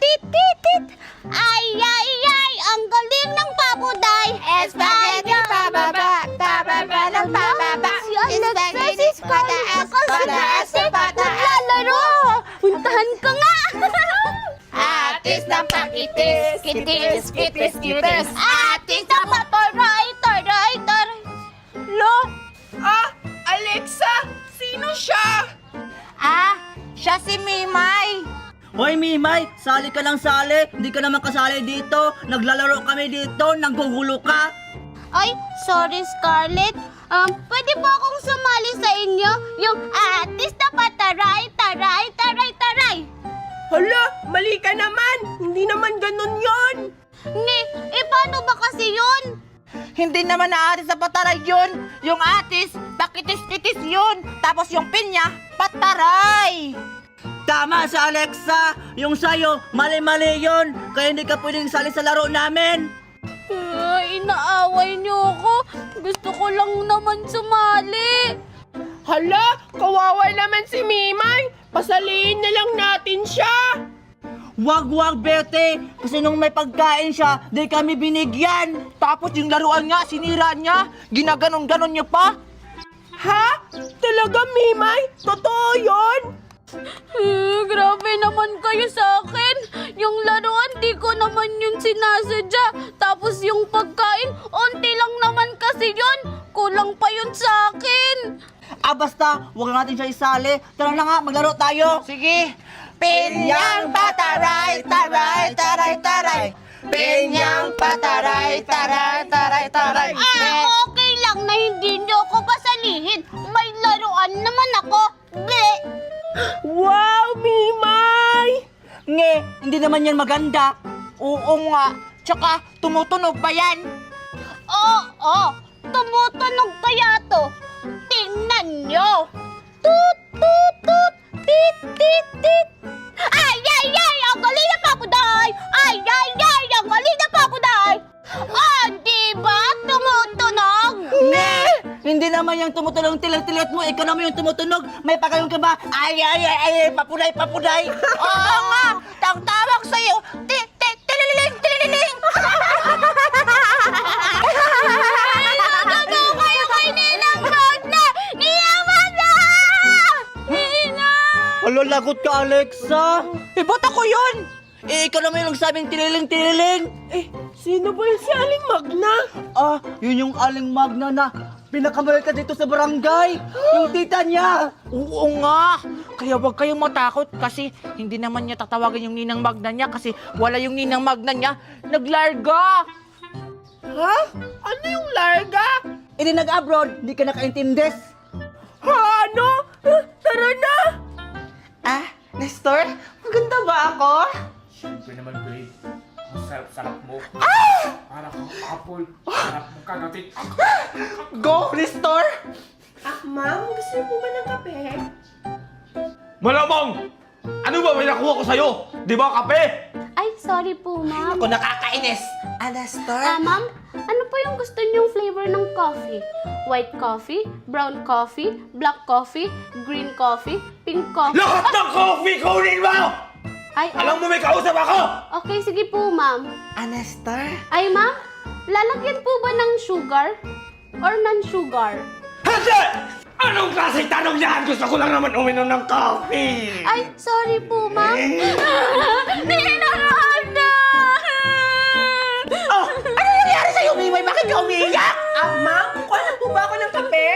tit, tit, tit. Ay, ay, ay, ang galing ng pabuday. Spaghetti pababa, pababa ng pababa. Si Alexa, si Scarlett, naglalaro. Puntahan ka nga. Atis ng pakitis, kitis, kitis, kitis. Atis na pataray, taray, taray. Lo? Alexa, sino siya? Siya si Mimay. Hoy Mimay, sali ka lang sali. Hindi ka naman kasali dito. Naglalaro kami dito, nanggugulo ka. Ay, sorry Scarlett. Pwede ba akong sumali sa inyo? Yung atis na pataray, taray, taray, taray. Hala, mali ka naman. Hindi naman ganun yon. Paano ba kasi yun? Hindi naman naatis sa pataray yun. Yung atis, pakitis-kitis yun. Tapos yung pinya, pataray. Tama sa Alexa. Yung sayo, mali-mali yun. Kaya hindi ka pwedeng sali sa laro namin. Inaaway niyo ako. Gusto ko lang naman sumali. Hala, kawawa naman si Mimay. Pasaliin na lang natin siya. Wag, Bete. Kasi nung may pagkain siya, di kami binigyan. Tapos yung laruan niya, sinira niya. Ginaganon-ganon niya pa. Ha? Talaga, Mimay? Totoo yon? Grabe naman kayo sa akin. Yung laruan, di ko naman yun sinasadya. Tapos yung pagkain, onti lang naman kasi yun. Kulang pa yun sa akin. Basta, wag natin siya isali. Tara na nga, maglaro tayo. Sige. Pinyang pataray, taray, taray, taray. Pinyang pataray, taray, taray, taray. Okay lang na hindi niyo ako pasalihin. May laruan naman ako. Ble! Wow, Mimay! Nge, hindi naman yan maganda. Oo nga. Tsaka tumutunog pa yan. Oo, tumutunog kaya to. Tingnan nyo. Tut, tut, tut, tit, tit, tit. Ay, ay, ay, ang galing na papuday. Ay, ay, ay, ang galing na papuday. Diba? Tumutunog. Nge, hindi naman yung tumutunog tilat-tilat mo. Ikaw naman yung tumutunog. May pagayong ka ba? Ay, papuday. Oo nga. Tawag sa'yo. Tililing, tililing. Ano kayo kay Ninang Magna? Ninang Magna! Ninang! Alo, lagot ka, Alexa. Ba't ako yun? Ikaw naman yung nagsabing tililing. Sino ba yung si Aling Magna? Yun yung Aling Magna na pinakamahal ka dito sa barangay. Yung tita niya. Oo nga. Kaya wag kayong matakot kasi hindi naman niya tatawagan yung ninang magna niya kasi wala yung ninang magna niya. Naglarga. Ha? Ano yung larga? Hindi nag-abroad, hindi ka nakaintindes. Ha? Ano? Tara na! Nestor, maganda ba ako? Siyempre naman, babe. Ang sarap-sarap mo. Para kang apple. Sarap mo kagatin. Go, Nestor! Ma'am, gusto niyo po ba ng kape? Malamang! Ano ba may nakuha ko sa'yo? Di ba kape? Ay, sorry po, ma'am. Ako nakakainis. Nestor? Ma'am, ano po yung gusto niyong flavor ng coffee? White coffee, brown coffee, black coffee, green coffee, pink coffee. Lahat ng coffee kunin mo! Ay, Alam mo may kausap ako! okay, sige po, ma'am. Nestor? Ay, ma'am, lalagyan po ba ng sugar or non-sugar? Hindi! Anong klaseng tanong yan? Gusto ko lang naman uminom ng coffee! Ay, sorry po, ma'am. Ninaraan na! Ano nangyari sa'yo, Mimay? Bakit ka umiiyak? Ma'am, kuha na po ba ako ng kape?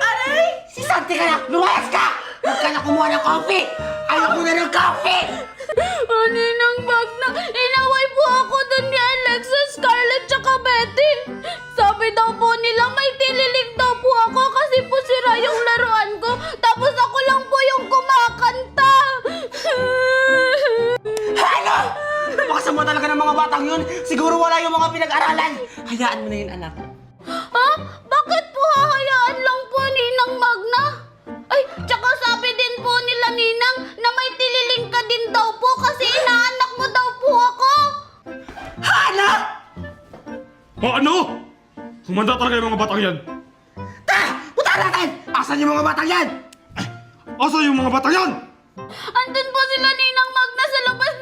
Aray! Si Santi ka na! Lumayas ka! Huwag ka na kumuha ng coffee! Ayoko na ng coffee! Ninang Magna, inaway po ako dun ni Alexa, Scarlett, tsaka Betty. Sabi daw po nila may tililig daw po ako kasi po sira yung laruan ko. Tapos ako lang po yung kumakanta. Ano? Napakasama talaga ng mga batang yun. Siguro wala yung mga pinag-aralan. Hayaan mo na yun, anak. Ha? Bakit po hahayaan lang po Ninang Magna? Ay, tsaka sabi din po nila Ninang na may tililing ka din daw po kasi inaanak mo daw po ako. Anak! Ano? Humanda talaga yung mga batang yan. Punta natin! Asan yung mga batang yan? Asa yung mga batang yan? Andun po sila Ninang Magna sa labas,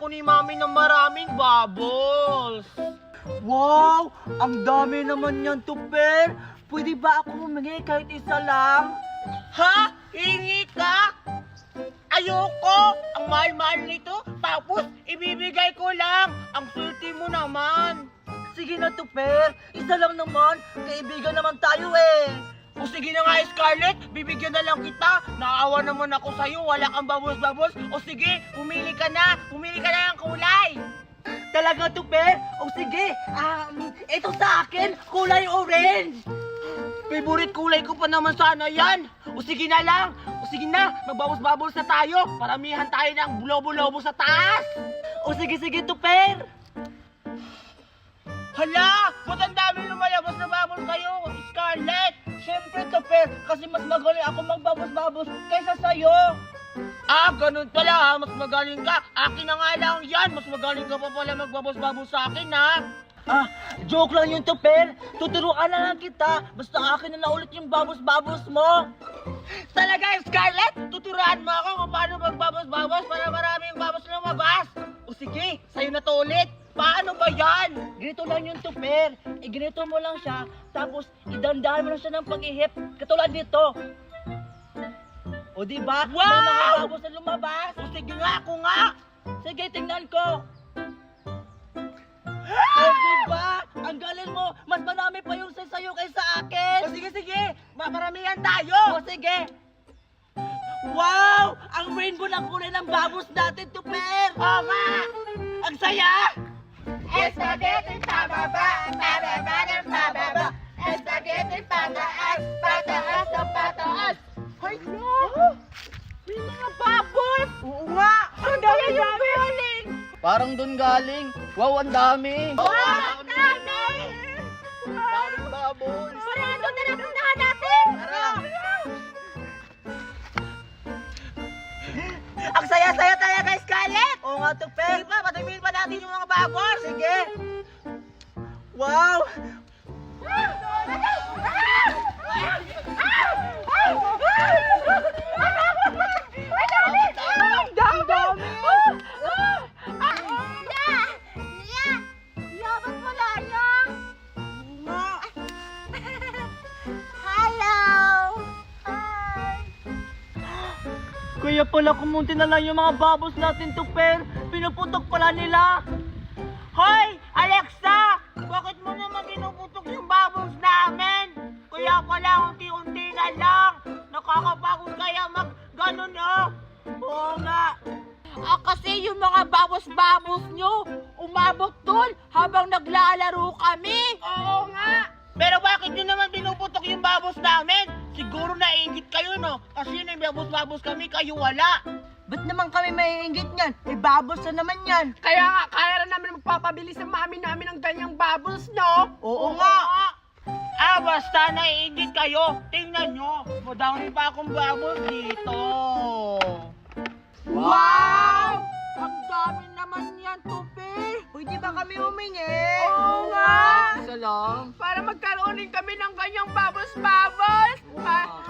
ako ni Mami ng maraming bubbles. Wow! Ang dami naman yan, Tuper! Pwede ba ako humingi kahit isa lang? Ha? Hingi ka? Ayoko! Ang mahal-mahal nito, tapos ibibigay ko lang. Ang swerte mo naman. Sige na, Tuper! Isa lang naman! Kaibigan naman tayo eh! O sige na nga, Scarlett, bibigyan na lang kita. Naawa naman ako sa'yo, wala kang bubbles-bubbles. O sige, pumili ka na ng kulay. Talaga, Tuper? O sige, ito sa akin, kulay orange! Favorite kulay ko pa naman sana yan. O sige na lang. O sige na, magbabos-babos na tayo. Paramihan tayo ng lobo-lobo sa taas. O sige, Tuper! Hala, ba't ang dami lumalabas na bubbles kayo, Scarlett? Siyempre, Tuper, kasi mas magaling ako magbabos-babos kaysa sa'yo! Ah, ganun pala ha, mas magaling ka. Akin na nga lang yan, mas magaling ka pa pala magbabos-babos sa akin ha. Joke lang yun, Tuper! Tuturuan na lang kita, basta akin na ulit yung babos-babos mo! Talaga, Scarlett, tuturuan mo ako kung paano magbabos-babos para maraming babos lumabas. O sige, sa'yo na to ulit. Paano ba yan? Ganito lang yung Tuper. Ganito mo lang siya, tapos idandahan mo lang siya ng pag-ihip, katulad dito. O diba? Wow! May mga babos na lumabas. O sige nga, ako nga. Sige, tingnan ko. O diba? Ang galing mo. Mas marami pa yung sa'yo kaysa akin. O sige, maparamihan tayo. O sige. Wow! Ang rainbow na kulay ng babos natin, Tuper. O nga. Ang saya! Spaghetti pababa, pababa ng pababa. Spaghetti pataas, pataas ng pataas. Hoy, no! May mga bubbles! Oo nga! Ang dami-dami! Parang dun galing. Wow, ang dami. Wow! Ang dami! Daming babos. Parado na lang puntahan natin! Ang saya-saya tayo, guys, Scarlett! Oo nga, Tuper. Sige pa, patingin pa natin yung mga bubbles! Sige. Wow! Ang dami! Labas mo lang yan! Hello! Hi! Kaya pala kumunti na lang yung mga babos natin, Tuper. Pinuputok pala nila. Hoy! Alexa! Bakit mo naman pinuputok yung bubbles namin? Kaya pala unti-unti na lang. Nakakapagod kaya mag-ganon Oo nga. Kasi yung mga babos-babos nyo, umabot dun habang naglalaro kami. Oo nga. Pero bakit nyo naman pinuputok yung bubbles namin? Siguro naiingit kayo, no? Kasi yung babos-babos kami, kayo wala. Ba't naman kami maiinggit niyan? May babos na naman yan. Kaya nga, kaya na namin magpapabili sa mami namin ng ganyang bubbles, no? Oo nga. Basta naiingit kayo. Tingnan nyo. Madami pa akong bubbles dito. Wow! Ang dami naman yan, Tuper. Pwede ba kami humingi? Oo nga. Isa lang. Para magkaroon din kami ng ganyang bubbles-bubbles.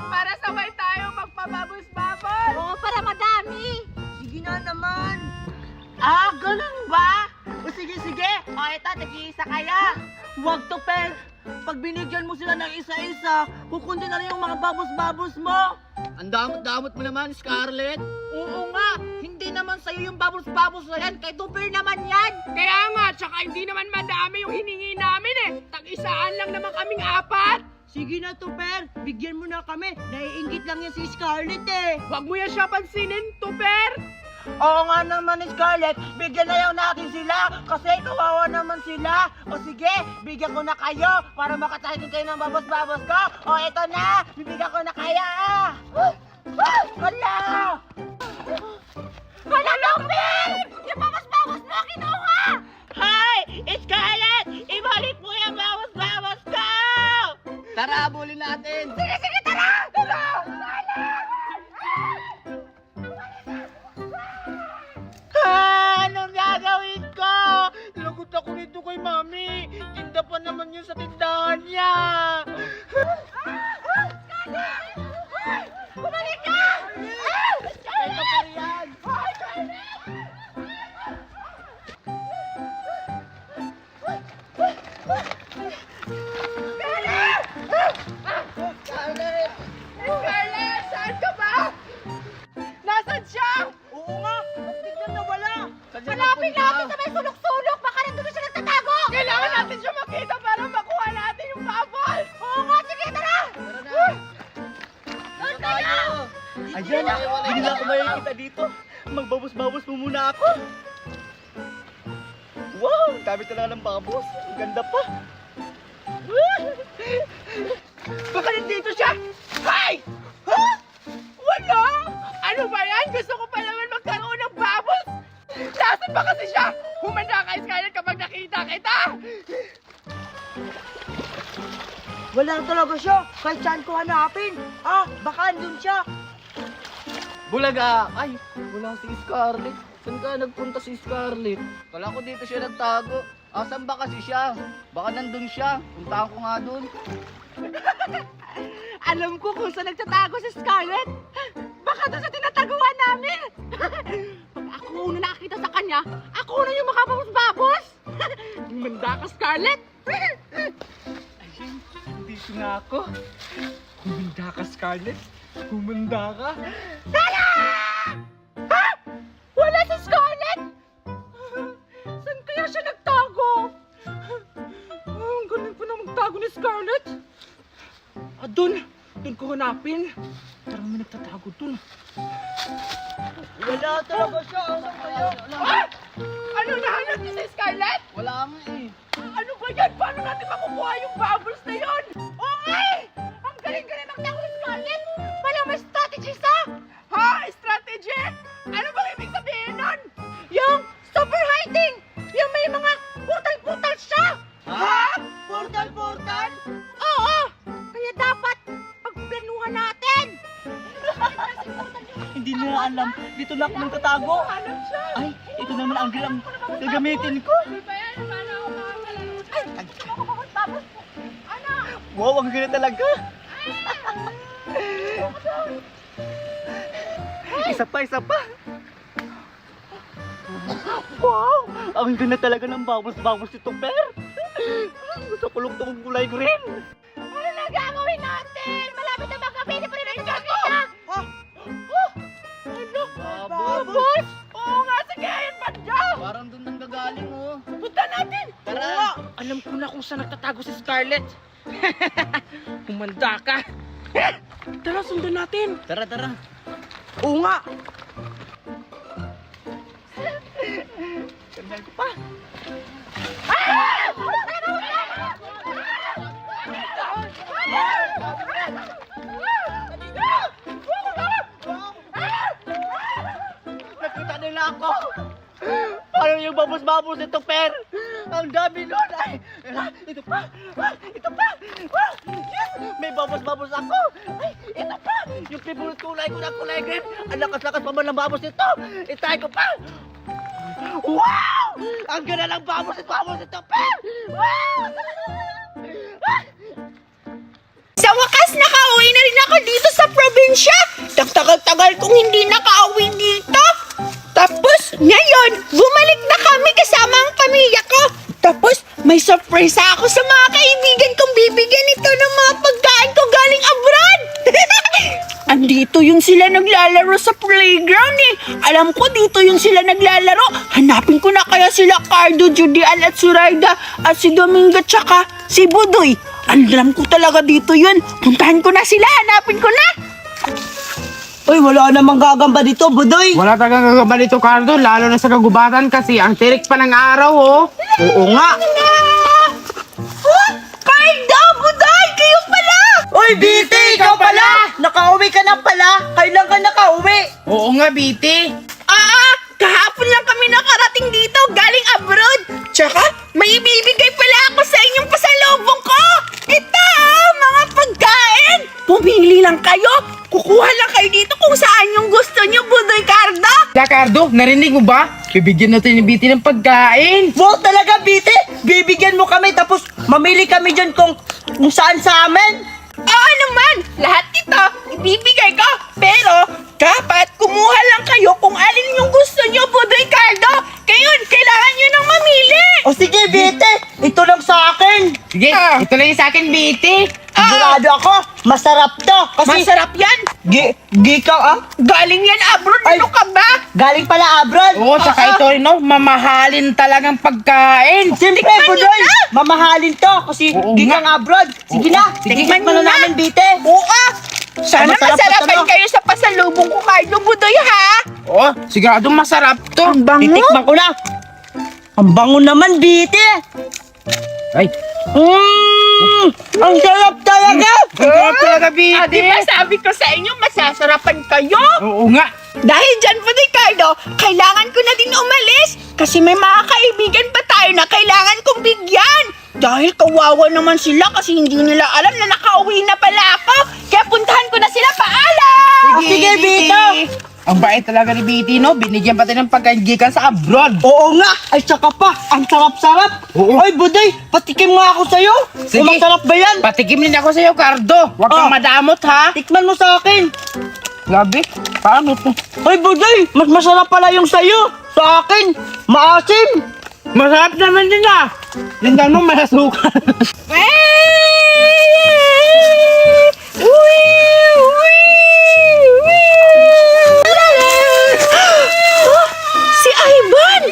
Para sabay tayo magpa-bubbles-bubbles. Oo, para madami! Sige na naman. Ganun ba? O sige. O ito, nag-iisa kaya. Huwag, Tuper. Pag binigyan mo sila ng isa-isa, kukundi na rin yung mga babos-babos mo. Ang damot-damot mo naman, Scarlett. Oo nga, hindi naman sa'yo yung babos-babos na yan, kay Tuper naman yan. Kaya nga, tsaka hindi naman madami yung hiningi namin eh. Tag-isaan lang naman kaming 4. Sige na, Tuper. Bigyan mo na kami. Naiingit lang yan si Scarlett eh. Huwag mo yan siya pansinin, Tuper! Oo nga naman, Scarlett. Bigyan na lang natin sila kasi kawawa naman sila. O sige, bigyan ko na kayo para makatahin kayo ng babos-babos ko. O eto na, bibigyan ko na kaya. Hala! Hala, Tuper! Yung babos-babos mo kinuha! Hi! Scarlett! Ibalik mo yung babos-babos ko! Tara, abulin natin. Sige, tara! Tara! Anong gagawin ko? Lagot ako nito kay Mami. Tinda pa naman yun sa tindahan niya. Bumalik ka! Ito pa riyan. Ayan, hindi na ako makikita dito. Magbabos-babos mo muna ako. Wow, dami talaga ng babos. Ang ganda pa. Baka nandito siya! Hay! Ha? Wala! Ano ba yan? Gusto ko pa naman magkaroon ng babos! Nasaan ba kasi siya? Humanda ka, Scarlett, kapag nakita kita! Wala talaga siya. Kahit saan ko hanapin. Baka andun siya. Bulaga! Ay, wala si Scarlett. Saan ka nagpunta si Scarlett? Kala ko dito siya nagtago. Asan ba kasi siya? Baka nandun siya. Puntahan ko nga dun. Alam ko kung saan nagtatago si Scarlett! Baka doon sa tinataguan namin! Pag ako una nakakita sa kanya, ako na yung makapapos-babos! Humanda ka, Scarlett! Ayun, dito nga ako. Humanda ka, Scarlett. Humanda ka. Tara! Ha? Wala si Scarlett! Saan kaya siya nagtago? Ang galing pa na magtago ni Scarlett! Doon ko hanapin. Parang may nagtatago doon. Wala talaga siya. Asan kaya? Ano nahanap niyo si Scarlett? Wala nga eh. Ano ba yan? Paano natin makukuha yung bubbles na yun? Oo nga eh! Ang galing-galing magtago ni Scarlett! Parang may strategy sa! Ha? Strategy? Ano bang ibig sabihin nun? Yung super hiding! Yung may mga portal-portal siya! Ha? Portal-portal? Oo! Kaya dapat pagplanuhan natin! Hindi nila alam. Dito na ako nagtatago. Hanap siya! Ay, ito naman ang gram. Gagamitin ko. Wow, ang ganda talaga. Isa pa, isa pa. Wow, ang ganda talaga ng bubbles-bubbles nito, Per. Gusto ko lang itong kulay green. Ano na gagawin natin? Malapit na bang gabi? Di pa rin natin nakita! Ano? Babos? Oo nga, sige, ayun ba dyan? Parang doon nang gagaling, oh. Punta natin! Tara. Alam ko na kung saan nagtatago si Scarlett. Humanda ka. Tara, sundan natin! Tara, tara. Oo nga! Ganda ko pa. Nakita nila ako. Paano yung babos-babos nito, Per? Ang dami nun. Ay, ito pa. Ito pa. Yes! May babos-babos ako. Ay, ito pa. Yung favorite kulay ko na kulay green. Ang lakas-lakas pa man ng babos nito. Itay ko pa. Wow! Ang ganda ng babos nito, Per! Wow! Sa wakas, nakauwi na rin ako dito sa probinsya. Tagal-tagal kong hindi nakauwi dito. Tapos, ngayon, bumalik na kami kasama ang pamilya ko. Tapos, may surprise ako sa mga kaibigan kong bibigyan ito ng mga pagkain ko galing abroad. Andito yung sila naglalaro sa playground eh. Alam ko dito yung sila naglalaro. Hanapin ko na kaya sila Cardo, Judian at Suraida at si Domingo tsaka si Budoy. Alam ko talaga dito yun. Puntahan ko na sila, hanapin ko na. Uy, wala namang gagamba dito, Budoy. Wala talagang gagamba dito, Cardo, lalo na sa kagubatan kasi ang tirik pa ng araw, oh. Oo nga. Cardo, Budoy, kayo pala. Uy, BT, ikaw pala! Nakauwi ka na pala! Kailan ka nakauwi? Oo nga, Biti. Kahapon lang kami nakarating dito, galing abroad. Tsaka, may ibibigay pala ako sa inyong pasalubong ko. Ito, mga pagkain. Pumili lang kayo. Kukuha lang kayo dito kung saan yung gusto nyo, Budoy Cardo. Cardo, narinig mo ba? Bibigyan natin ni Biti ng pagkain. Wow, talaga, BT! Bibigyan mo kami tapos mamili kami dyan kung saan sa amin. Oo naman, lahat ito ibibigay ko. Pero, dapat kumuha lang kayo kung alin yung gusto nyo, Budoy Cardo. Ngayon, kailangan nyo nang mamili. O sige, BT! Ito lang sa akin! Sige, ito lang yung sa akin, Biti. Sigurado ako, masarap to! Kasi Masarap yan. Galing yan abroad, Ay. ano ka ba? Galing pala abroad! Oo, saka ito rin, no? Mamahalin talagang pagkain. Siyempre, Tikman Budoy! niyo na! Mamahalin to kasi Oo gikang abroad! Sige Oo. na! Sige. Tikman na namin, BT! Oo. Sana Masarap pa to, masarapan no? kayo sa pasalubong ko kay Budoy, ha? Oh, siguradong masarap to. Ang bango. Titikman ko na. Ang bango naman, Biti. Ay, Ang sarap talaga. ang sarap talaga, Biti. Di ba sabi ko sa inyo, masasarapan kayo? Oo nga. Dahil dyan po, Ricardo, kailangan ko na din umalis. Kasi may mga kaibigan pa tayo na kailangan kong bigyan. Dahil kawawa naman sila kasi hindi nila alam na nakauwi na pala ako. Kaya puntahan ko na sila, paalam! Sige, Bito. Ang bait talaga ni Biti, no? Binigyan pati ng pagkaingikan sa abroad. Oo nga. Ay, tsaka pa. Ang sarap-sarap. Oo. Ay, Budoy, patikim nga ako sa'yo. Sige. Kung masarap ba yan? Patikim din ako sa'yo, Cardo. Huwag kang Oh. madamot, ha? Tikman mo sa akin. Grabe. Paano to? Ay, Budoy, mas masarap pala yung sa'yo. Sa akin, maasim. Masarap naman din, ha? Yung ganun, masasukan. Si Ivan!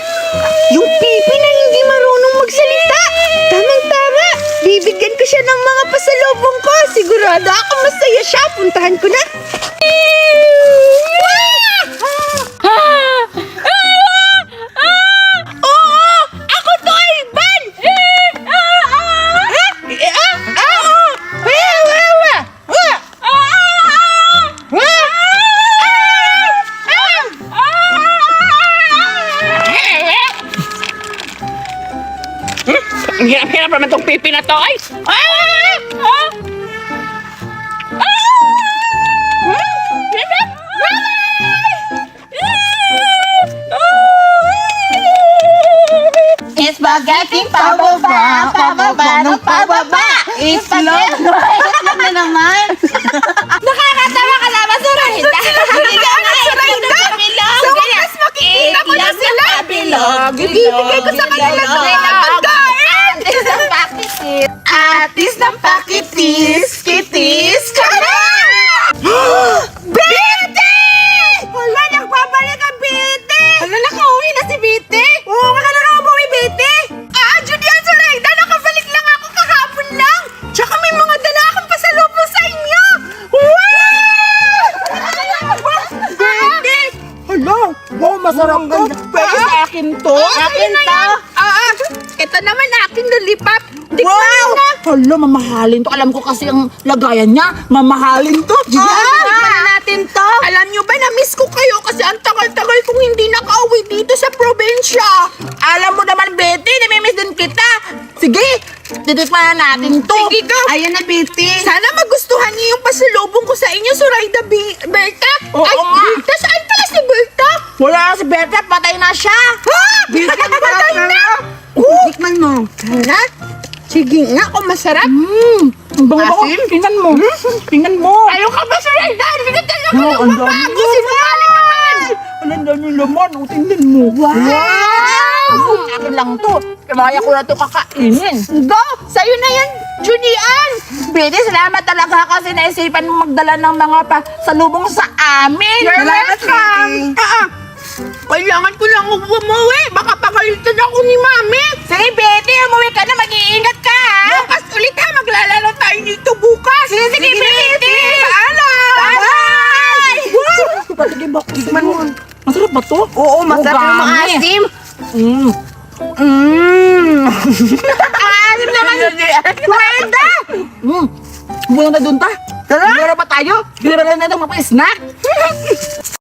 Yung pipi na hindi marunong magsalita! Tamang-tama! Bibigyan ko siya ng mga pasalubong ko! Sigurado ako masaya siya! Puntahan ko na! Oo! Ako to, Ivan! Ang hirap-hirap naman tong pipi na to, ay! Spaghetti pababa, pababa, ng pababa. Spaghetti. Itlog na naman. Nakakatawa ka na, Masurahida. Hindi ka nga, Surahida. So, mas makikita ko na sila. Bibigay ko sa kanila ng pagkain. Atis ng pakitis. Atis ng pakitis. Kitis. Bete! Wala, nagbabalik ang Bete! Wala, nakauwi na si Bete? Oo, wala na umuwi, Bete! Julian Zoraida, nakabalik lang ako kahapon lang! Tsaka may mga dala akong pasalubong sa inyo! Wow! Bete! Hala, wow, masarap to. Pwede sa akin to. Akin to! Ito naman aking lollipop! Tikman na! Hala, mamahalin to. Alam ko kasi ang lagayan niya. Mamahalin to. Tikman na natin to! Alam nyo ba, na-miss ko kayo kasi ang tagal-tagal kong hindi nakauwi dito sa probinsya! Alam mo naman, Betty, namimiss din kita! Sige, titikman na natin to! Sige, go! Ayan na, Betty! Sana magustuhan niyo yung pasalubong ko sa inyo, Zoraida Berta! Oo Ay, nga. Berta, saan pala si Berta? Wala na si Berta. Patay na siya. Ha? Patay na! Tikman mo. Tara! Sige nga, kung masarap! Ang bango. Tingnan mo. Tingnan mo. Ayaw ka ba, Zoraida? Hindi ka talaga Oo, ang dami. magbabago! Sinungaling ka man! Ang dami laman. O, tingnan mo. Wow! Akin lang to. Kaya ko na to kakainin. Go! Sa'yo na yan, Julian! Pwede, salamat talaga kasi naisipan mo magdala ng mga pasalubong sa amin. Salamat, Kailangan ko lang umuwi. Baka pagalitan ako ni Mami. Sige, Betty, umuwi ka na. Mag-iingat ka, ha? Bukas ulit ha. Maglalaro tayo dito bukas. Sige, Betty. Paalam! Bye! Sige ba? Tikman mo. Masarap ba to? Oo, masarap yung maasim. Asim naman. Kwenta! Buwan na dun ta. Tara! Gira ba tayo? Gira na natin mga snack.